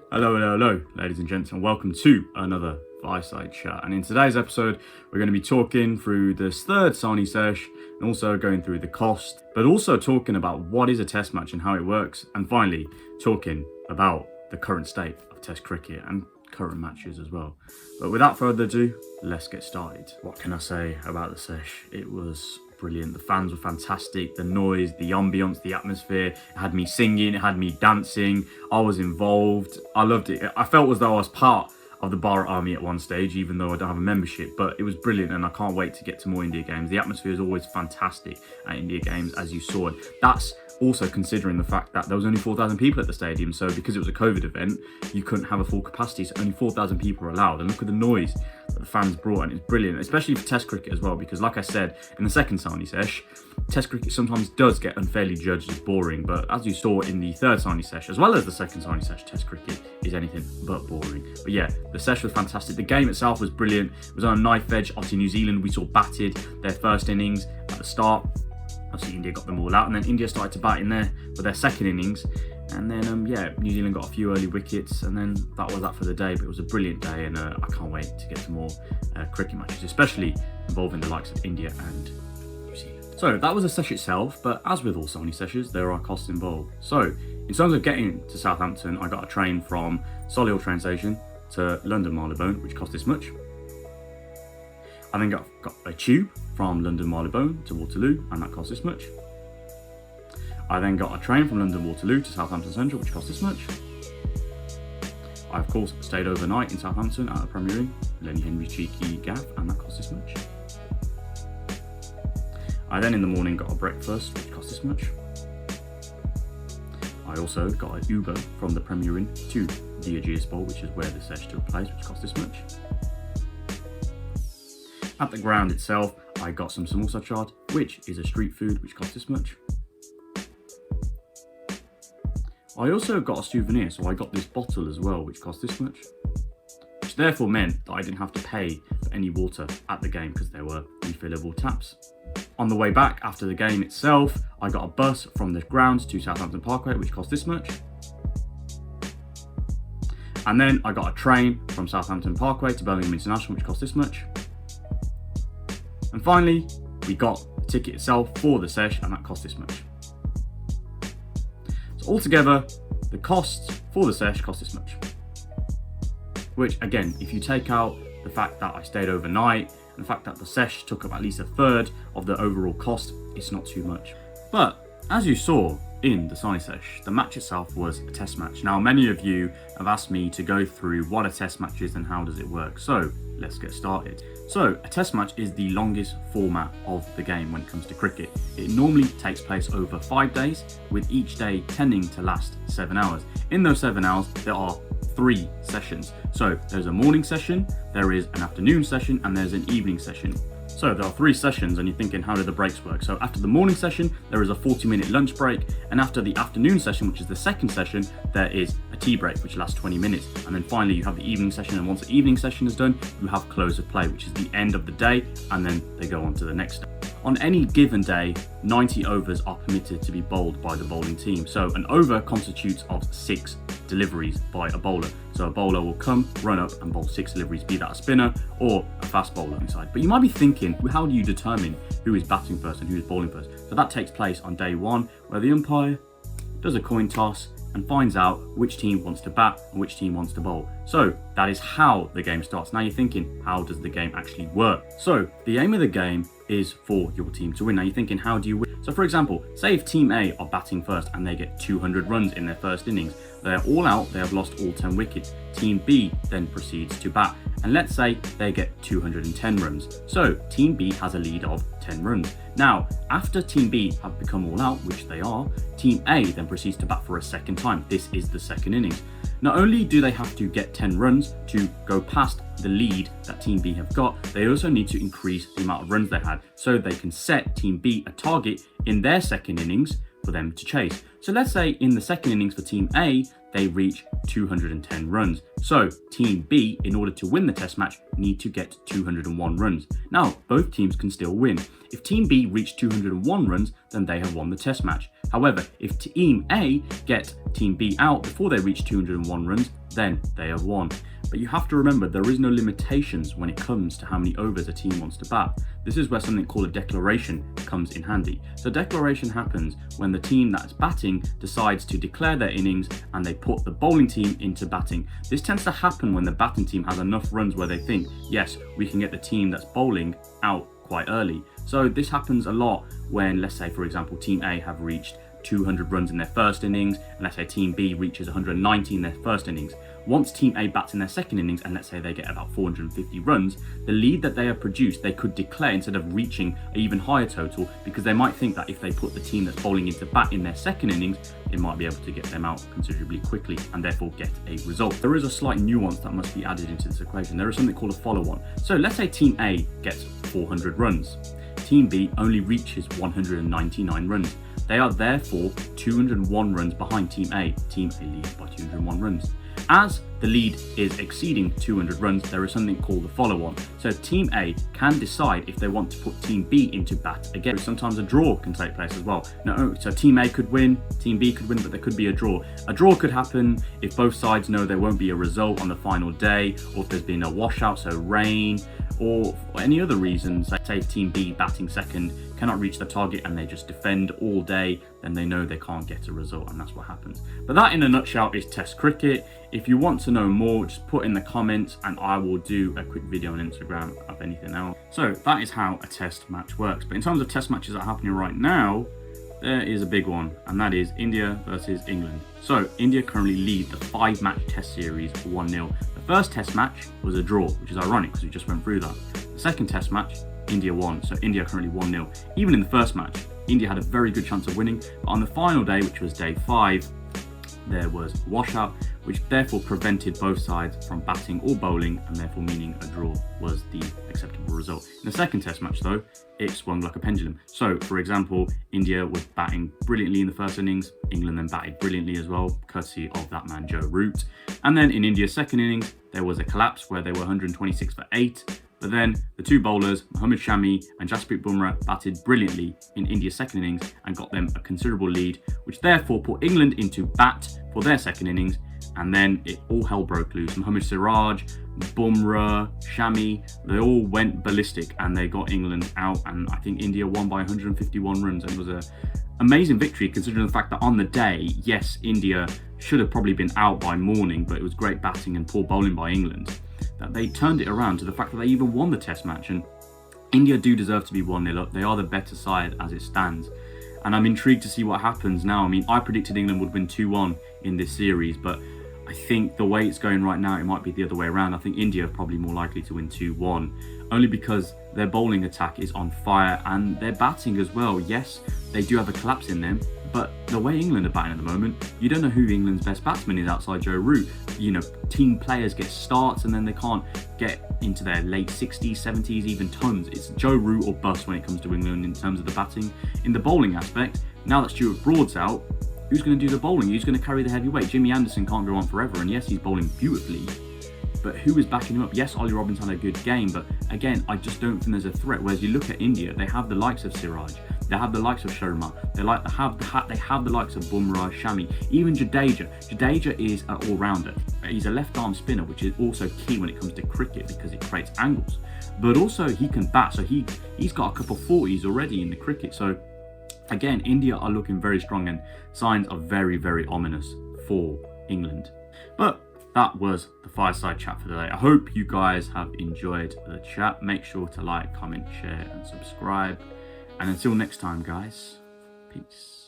Hello, ladies and gents, and welcome to another Fireside chat. And in today's episode, we're going to be talking through this third Sani Sesh and also going through the cost, but also talking about what is a test match and how it works, and finally talking about the current state of test cricket and current matches as well. But without further ado, let's get started. What can I say about the Sesh? It was brilliant. The fans were fantastic. The noise, the ambience, the atmosphere. It had me singing, it had me dancing. I was involved. I loved it. I felt as though I was part of the Bharat Army at one stage, even though I don't have a membership, but it was brilliant and I can't wait to get to more India games. The atmosphere is always fantastic at India games, as you saw. That's also considering the fact that there was only 4,000 people at the stadium, so because it was a COVID event, you couldn't have a full capacity, so only 4,000 people were allowed. And look at the noise that the fans brought, and it's brilliant, especially for test cricket as well, because like I said in the second Sani Sesh, test cricket sometimes does get unfairly judged as boring, but as you saw in the third Sani Sesh, as well as the second Sani Sesh, test cricket is anything but boring. But yeah, the Sesh was fantastic. The game itself was brilliant. It was on a knife edge. Obviously New Zealand, we saw batted their first innings at the start. Obviously India got them all out, and then India started to bat in there for their second innings, and then New Zealand got a few early wickets, and then that was that for the day. But it was a brilliant day, and I can't wait to get to more cricket matches, especially involving the likes of India and New Zealand. So that was the Sesh itself, but as with all Sani Seshes, there are costs involved. So in terms of getting to Southampton, I got a train from Solihull train station to London Marylebone, which cost this much. I then got a tube from London Marylebone to Waterloo, and that cost this much. I then got a train from London Waterloo to Southampton Central, which cost this much. I of course stayed overnight in Southampton at the Premier Inn, Lenny Henry's cheeky gaff, and that cost this much. I then in the morning got a breakfast, which cost this much. I also got an Uber from the Premier Inn to the Ageas Bowl, which is where the Sesh took place, which cost this much. At the ground itself, I got some samosa chaat, which is a street food, which cost this much. I also got a souvenir, so I got this bottle as well, which cost this much. Which therefore meant that I didn't have to pay for any water at the game because there were refillable taps. On the way back after the game itself, I got a bus from the grounds to Southampton Parkway, which cost this much. And then I got a train from Southampton Parkway to Birmingham International, which cost this much. And finally, we got the ticket itself for the Sesh, and that cost this much. So altogether, the costs for the Sesh cost this much. Which again, if you take out the fact that I stayed overnight, and the fact that the Sesh took up at least a third of the overall cost, it's not too much. But as you saw in the Sani Sesh, the match itself was a test match. Now, many of you have asked me to go through what a test match is and how does it work. So let's get started. So a test match is the longest format of the game when it comes to cricket. It normally takes place over 5 days, with each day tending to last 7 hours. In those 7 hours, there are 3 sessions. So there's a morning session, there is an afternoon session, and there's an evening session. So there are 3 sessions, and you're thinking, how do the breaks work? So after the morning session, there is a 40-minute lunch break, and after the afternoon session, which is the second session, there is a tea break, which lasts 20 minutes. And then finally, you have the evening session, and once the evening session is done, you have close of play, which is the end of the day, and then they go on to the next day. On any given day, 90 overs are permitted to be bowled by the bowling team. So an over constitutes of 6 deliveries by a bowler. So a bowler will come, run up and bowl 6 deliveries, be that a spinner or a fast bowler inside. But you might be thinking, how do you determine who is batting first and who is bowling first? So that takes place on day 1, where the umpire does a coin toss and finds out which team wants to bat and which team wants to bowl. So that is how the game starts. Now you're thinking, how does the game actually work? So the aim of the game is for your team to win. Now you're thinking, how do you win? So for example, say if team A are batting first and they get 200 runs in their first innings, they're all out, they have lost all 10 wickets. Team B then proceeds to bat, and let's say they get 210 runs. So team B has a lead of 10 runs. Now, after team B have become all out, which they are, team A then proceeds to bat for a second time. This is the second innings. Not only do they have to get 10 runs to go past the lead that Team B have got, they also need to increase the amount of runs they had so they can set Team B a target in their second innings for them to chase. So let's say in the second innings for Team A, they reach 210 runs. So Team B, in order to win the test match, need to get 201 runs. Now, both teams can still win. If Team B reach 201 runs, then they have won the test match. However, if Team A get Team B out before they reach 201 runs, then they have won. But you have to remember, there is no limitations when it comes to how many overs a team wants to bat. This is where something called a declaration comes in handy. So declaration happens when the team that's batting decides to declare their innings and they put the bowling team into batting. This tends to happen when the batting team has enough runs where they think, yes, we can get the team that's bowling out quite early. So this happens a lot when, let's say, for example, Team A have reached 200 runs in their first innings, and let's say Team B reaches 190 in their first innings. Once Team A bats in their second innings, and let's say they get about 450 runs, the lead that they have produced, they could declare instead of reaching an even higher total, because they might think that if they put the team that's bowling into bat in their second innings, it might be able to get them out considerably quickly and therefore get a result. There is a slight nuance that must be added into this equation. There is something called a follow-on. So let's say Team A gets 400 runs. Team B only reaches 199 runs. They are therefore 201 runs behind Team A. Team A leads by 201 runs. As the lead is exceeding 200 runs, there is something called the follow-on. So Team A can decide if they want to put Team B into bat again. Sometimes a draw can take place as well. No, so Team A could win, Team B could win, but there could be a draw. A draw could happen if both sides know there won't be a result on the final day, or if there's been a washout, so rain, or for any other reasons. Like say Team B batting second cannot reach the target and they just defend all day, then they know they can't get a result, and that's what happens. But that in a nutshell is Test cricket. If you want to know more, just put in the comments and I will do a quick video on Instagram of anything else. So that is how a test match works. But in terms of test matches that are happening right now, there is a big one, and that is India versus England. So India currently lead the 5-match test series 1-0. The first test match was a draw, which is ironic because we just went through that. The second test match, India won, so India currently 1-0. Even in the first match, India had a very good chance of winning, but on the final day, which was day 5, there was a washout, which therefore prevented both sides from batting or bowling, and therefore meaning a draw was the acceptable result. In the second test match though, it swung like a pendulum. So for example, India was batting brilliantly in the first innings, England then batted brilliantly as well, courtesy of that man Joe Root. And then in India's second innings, there was a collapse where they were 126 for 8. But then the two bowlers, Mohammad Shami and Jasprit Bumrah, batted brilliantly in India's second innings and got them a considerable lead, which therefore put England into bat for their second innings. And then it all hell broke loose. Mohammad Siraj, Bumrah, Shami, they all went ballistic and they got England out. And I think India won by 151 runs, and it was an amazing victory considering the fact that on the day, yes, India should have probably been out by morning, but it was great batting and poor bowling by England that they turned it around to the fact that they even won the test match. And India do deserve to be 1-0 up. They are the better side as it stands. And I'm intrigued to see what happens now. I mean, I predicted England would win 2-1 in this series, but I think the way it's going right now, it might be the other way around. I think India are probably more likely to win 2-1, only because their bowling attack is on fire and their batting as well. Yes, they do have a collapse in them, but the way England are batting at the moment, you don't know who England's best batsman is outside Joe Root. You know, team players get starts and then they can't get into their late 60s, 70s, even tons. It's Joe Root or bust when it comes to England in terms of the batting. In the bowling aspect, now that Stuart Broad's out, who's going to do the bowling? Who's going to carry the heavy weight? Jimmy Anderson can't go on forever, and yes, he's bowling beautifully, but who is backing him up? Yes, Ollie Robinson had a good game, but again, I just don't think there's a threat. Whereas you look at India, they have the likes of Siraj, they have the likes of Sharma, they have the likes of Bumrah, Shami, even Jadeja. Jadeja is an all-rounder. He's a left-arm spinner, which is also key when it comes to cricket because it creates angles. But also he can bat, so he's got a couple 40s already in the cricket. So again, India are looking very strong and signs are very, very ominous for England. But that was the Fireside chat for today. I hope you guys have enjoyed the chat. Make sure to like, comment, share, and subscribe. And until next time, guys, peace.